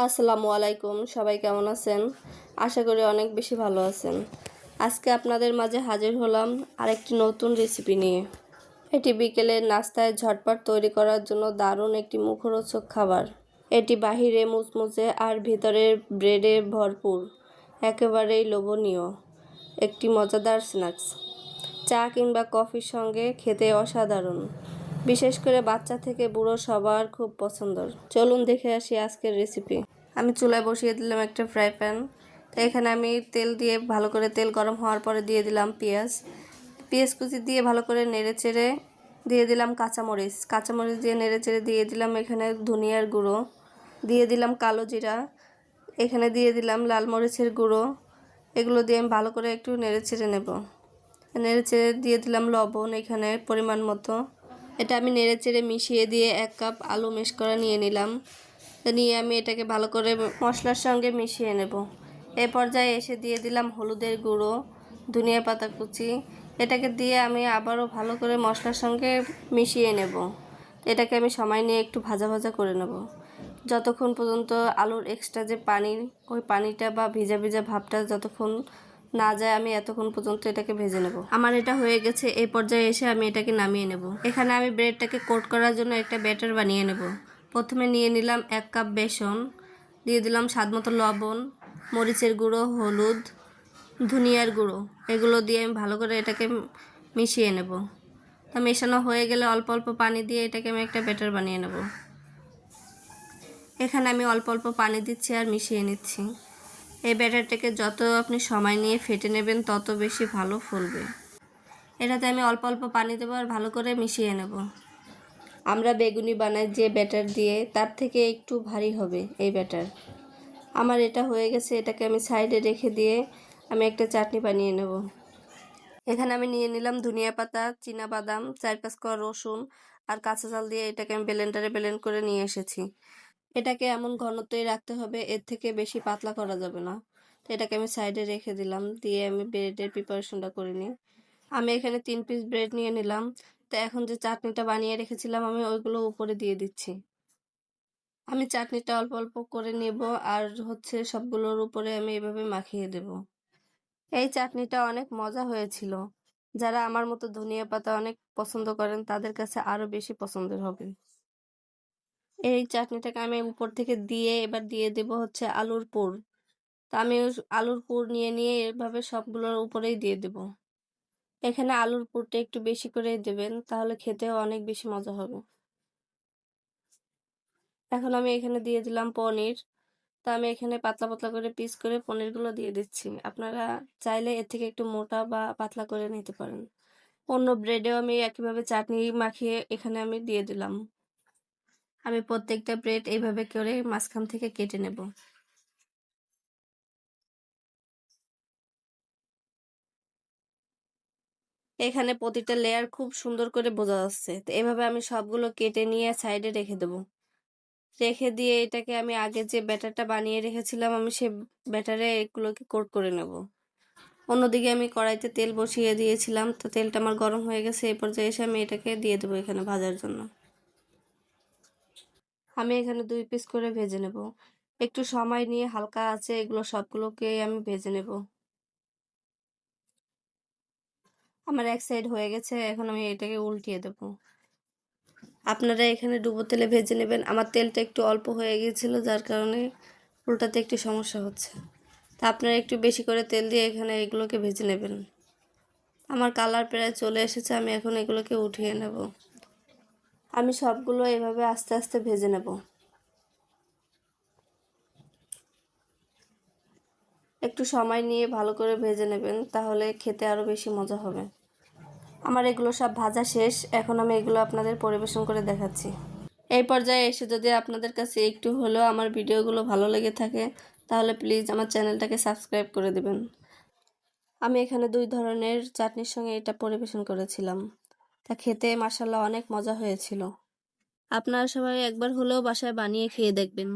আসসালামু আলাইকুম, সবাই কেমন আছেন? আশা করি অনেক বেশি ভালো আছেন। আজকে আপনাদের মাঝে হাজির হলাম আরেকটি নতুন রেসিপি নিয়ে। এটি বিকেলের নাস্তায় ঝটপট তৈরি করার জন্য দারুণ একটি মুখরোচক খাবার। এটি বাহিরে মুচমুচে আর ভিতরে ব্রেডে ভরপুর, একেবারেই লোভনীয় একটি মজাদার স্ন্যাক্স। চা কিংবা কফির সঙ্গে খেতে অসাধারণ, বিশেষ করে বাচ্চা থেকে বুড়ো সবার খুব পছন্দের। চলুন দেখে আসি আজকের রেসিপি। আমি চুলায় বসিয়ে দিলাম একটা ফ্রাই প্যান। তো এখানে আমি তেল দিয়ে ভালো করে তেল গরম হওয়ার পরে দিয়ে দিলাম পেঁয়াজ কুচি দিয়ে ভালো করে নেড়ে চেড়ে দিয়ে দিলাম কাঁচামরিচ দিয়ে নেড়ে চেড়ে দিয়ে দিলাম এখানে ধনিয়ার গুঁড়ো, দিয়ে দিলাম কালো জিরা, এখানে দিয়ে দিলাম লাল মরিচের গুঁড়ো। এগুলো দিয়ে আমি ভালো করে একটু নেড়ে চেড়ে নেব। নেড়ে চেড়ে দিয়ে দিলাম লবণ এখানে পরিমাণ মতো। এটা আমি নেড়ে চেড়ে মিশিয়ে দিয়ে 1 কাপ আলু ম্যাশ করা নিয়ে নিলাম। নিয়ে আমি এটাকে ভালো করে মশলার সঙ্গে মিশিয়ে নেব। এই পর্যায়ে এসে দিয়ে দিলাম হলুদের গুঁড়ো, ধনিয়া পাতা কুচি। এটাকে দিয়ে আমি আবারও ভালো করে মশলার সঙ্গে মিশিয়ে নেব। এটাকে আমি সময় নিয়ে একটু ভাজা ভাজা করে নেব, যতক্ষণ পর্যন্ত আলুর এক্সট্রা যে পানি, ওই পানিটা বা ভিজা ভিজা ভাবটা যতক্ষণ না যায়, আমি এতক্ষণ পর্যন্ত এটাকে ভেজে নেব। আমার এটা হয়ে গেছে। এই পর্যায়ে এসে আমি এটাকে নামিয়ে নেব। এখানে আমি ব্রেডটাকে কোট করার জন্য একটা ব্যাটার বানিয়ে নেব। প্রথমে নিয়ে নিলাম 1 কাপ বেসন, দিয়ে দিলাম স্বাদমতো লবণ, মরিচের গুঁড়ো, হলুদ, ধনিয়ার গুঁড়ো। এগুলো দিয়ে আমি ভালো করে এটাকে মিশিয়ে নেব। তা মেশানো হয়ে গেলে অল্প অল্প পানি দিয়ে এটাকে আমি একটা ব্যাটার বানিয়ে নেব। এখানে আমি অল্প অল্প পানি দিচ্ছি আর মিশিয়ে নিচ্ছি। এই ব্যাটারটাকে যত আপনি সময় নিয়ে ফেটে নেবেন তত বেশি ভালো ফুলবে। এটাতে আমি অল্প অল্প পানি দেবো আর ভালো করে মিশিয়ে নেব। আমরা বেগুনি বানাই যে ব্যাটার দিয়ে, তার থেকে একটু ভারী হবে এই ব্যাটার। আমার এটা হয়ে গেছে। এটাকে আমি সাইডে রেখে দিয়ে আমি একটা চাটনি বানিয়ে নেব। এখানে আমি নিয়ে নিলাম ধনিয়া পাতা, চীনাবাদাম, 4-5 কোয়া রসুন আর কাঁচা ঝাল দিয়ে এটাকে আমি ব্লেন্ডারে ব্লেন্ড করে নিয়ে এসেছি। এটাকে এমন ঘনত্বই রাখতে হবে, এর থেকে বেশি পাতলা করা যাবে না। তো এটাকে আমি সাইডে রেখে দিলাম, দিয়ে আমি ব্রেডের প্রিপারেশনটা করে নিই। আমি এখানে 3 পিস ব্রেড নিয়ে নিলাম। তো এখন যে চাটনিটা বানিয়ে রেখেছিলাম আমি ওইগুলো উপরে দিয়ে দিচ্ছি। আমি চাটনিটা অল্প অল্প করে নেব আর সবগুলোর উপরে আমি এভাবে মাখিয়ে দেব। এই চাটনিটা অনেক মজা হয়েছিল। যারা আমার মতো ধনিয়া পাতা অনেক পছন্দ করেন তাদের কাছে আরো বেশি পছন্দের হবে। এই চাটনিটাকে আমি উপর থেকে দিয়ে এবার দিয়ে দেব আলুর পুর। তা আমি আলুর পুর নিয়ে এভাবে সবগুলোর উপরেই দিয়ে দেব। এখানে আলুর পুরটা একটু বেশি করে দেবেন, তাহলে খেতেও অনেক বেশি মজা হবে। এখন আমি এখানে দিয়ে দিলাম পনির। তা আমি এখানে পাতলা পাতলা করে পিস করে পনিরগুলো দিয়ে দিচ্ছি। আপনারা চাইলে এর থেকে একটু মোটা বা পাতলা করে নিতে পারেন। অন্য ব্রেডেও আমি একইভাবে চাটনি মাখিয়ে এখানে আমি দিয়ে দিলাম। আমি প্রত্যেকটা ব্রেড এইভাবে করে মাঝখান থেকে কেটে নেব। এখানে প্রতিটা লেয়ার খুব সুন্দর করে বোঝা যাচ্ছে। তো এভাবে আমি সবগুলো কেটে নিয়ে সাইডে রেখে দেব। রেখে দিয়ে এটাকে আমি আগে যে ব্যাটারটা বানিয়ে রেখেছিলাম আমি সে ব্যাটারে এগুলোকে কোট করে নেব। অন্যদিকে আমি কড়াইতে তেল বসিয়ে দিয়েছিলাম। তো তেলটা আমার গরম হয়ে গেছে। এই পর্যায়ে এসে আমি এটাকে দিয়ে দেবো এখানে ভাজার জন্য। আমি এখানে 2 পিস করে ভেজে নেব। একটু সময় নিয়ে হালকা আছে এগুলো সবগুলোকে আমি ভেজে নেব। আমার এক সাইড হয়ে গেছে, এখন আমি এটাকে উল্টিয়ে দেব। আপনারা এখানে ডুবো তেলে ভেজে নেবেন। আমার তেলটা একটু অল্প হয়ে গিয়েছিল, যার কারণে উল্টাতে একটু সমস্যা হচ্ছে। তা আপনারা একটু বেশি করে তেল দিয়ে এখানে এগুলোকে ভেজে নেবেন। আমার কালার প্রায় চলে এসেছে, আমি এখন এগুলোকে উঠিয়ে নেব। আমি সবগুলো এভাবে আস্তে আস্তে ভেজে নেব। একটু সময় নিয়ে ভালো করে ভেজে নেবেন, তাহলে খেতে আরও বেশি মজা হবে। আমার এগুলো সব ভাজা শেষ। এখন আমি এগুলো আপনাদের পরিবেশন করে দেখাচ্ছি। এই পর্যায়ে এসে যদি আপনাদের কাছে একটু হলেও আমার ভিডিওগুলো ভালো লেগে থাকে, তাহলে প্লিজ আমার চ্যানেলটাকে সাবস্ক্রাইব করে দেবেন। আমি এখানে 2 ধরনের চাটনির সঙ্গে এটা পরিবেশন করেছিলাম। তা খেতে মাশাআল্লাহ অনেক মজা হয়েছিল। আপনারা সবাই একবার হলেও বাসায় বানিয়ে খেয়ে দেখবেন।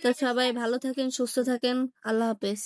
তো সবাই ভালো থাকেন, সুস্থ থাকেন। আল্লাহ হাফেজ।